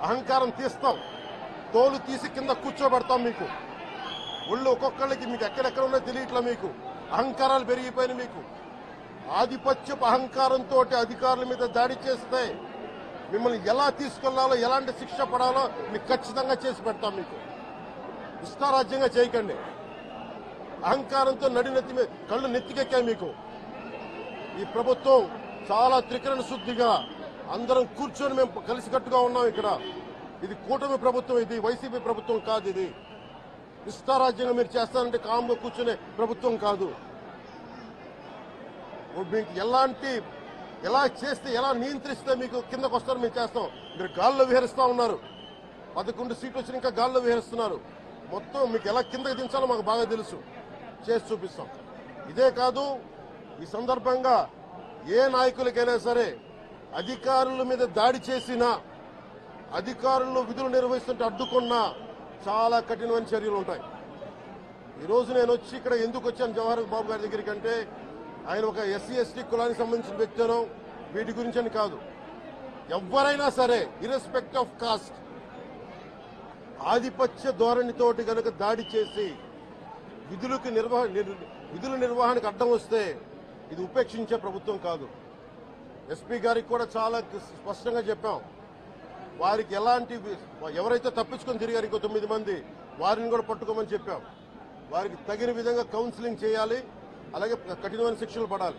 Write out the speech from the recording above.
అహంకారం తీస్తాం, తోలు తీసి కింద కూర్చోబెడతాం. మీకు ఒళ్ళు ఒక్కొక్కళ్ళకి మీకు ఎక్కడెక్కడ ఉన్నో తెలియట్లా. మీకు అహంకారాలు పెరిగిపోయినాయి. మీకు ఆధిపత్యపు అహంకారంతో అధికారుల మీద దాడి చేస్తే మిమ్మల్ని ఎలా తీసుకెళ్లాలో, ఎలాంటి శిక్ష పడాలో మీకు ఖచ్చితంగా చేసి పెడతాం. మీకు ఇష్టారాజ్యంగా చేయకండి. అహంకారంతో నడినెత్తి మీద కళ్ళు నెత్తికెక్కాయి. మీకు ఈ ప్రభుత్వం చాలా త్రికరణ శుద్ధిగా అందరం కూర్చొని మేము కలిసికట్టుగా ఉన్నాం. ఇక్కడ ఇది కూటమి ప్రభుత్వం, ఇది వైసీపీ ప్రభుత్వం కాదు. ఇది ఇష్టారాజ్యంగా మీరు చేస్తారంటే కామ్గా కూర్చునే ప్రభుత్వం కాదు. మీకు ఎలా చేస్తే, ఎలా నియంత్రిస్తే మీకు కిందకు వస్తారో మేము చేస్తాం. మీరు గాల్లో విహరిస్తా ఉన్నారు. 11 సీట్లు వచ్చి ఇంకా గాల్లో విహరిస్తున్నారు. మొత్తం మీకు ఎలా కిందకి దించాలో మాకు బాగా తెలుసు. చేసి చూపిస్తాం. ఇదే కాదు, ఈ సందర్భంగా ఏ నాయకులకైనా సరే అధికారుల మీద దాడి చేసినా, అధికారులు విధులు నిర్వహిస్తుంటే అడ్డుకున్నా చాలా కఠినమైన చర్యలు ఉంటాయి. ఈరోజు నేను వచ్చి ఇక్కడ ఎందుకు వచ్చాను జవహర్ బాబు గారి దగ్గరికి అంటే, ఆయన ఒక ఎస్సీ ఎస్టీ కులానికి సంబంధించిన వ్యక్తినో వీటి గురించి అని కాదు. ఎవరైనా సరే ఇర్రెస్పెక్ట్ ఆఫ్ కాస్ట్ ఆధిపత్య ధోరణితోటి కనుక దాడి చేసి విధుల నిర్వహణకు అడ్డం వస్తే ఇది ఉపేక్షించే ప్రభుత్వం కాదు. ఎస్పీ గారికి కూడా చాలా స్పష్టంగా చెప్పాం. వారికి ఎవరైతే తప్పించుకొని తిరిగారు ఇంకో 9 మంది, వారిని కూడా పట్టుకోమని చెప్పాం. వారికి తగిన విధంగా కౌన్సిలింగ్ చేయాలి, అలాగే కఠినమైన శిక్షలు పడాలి.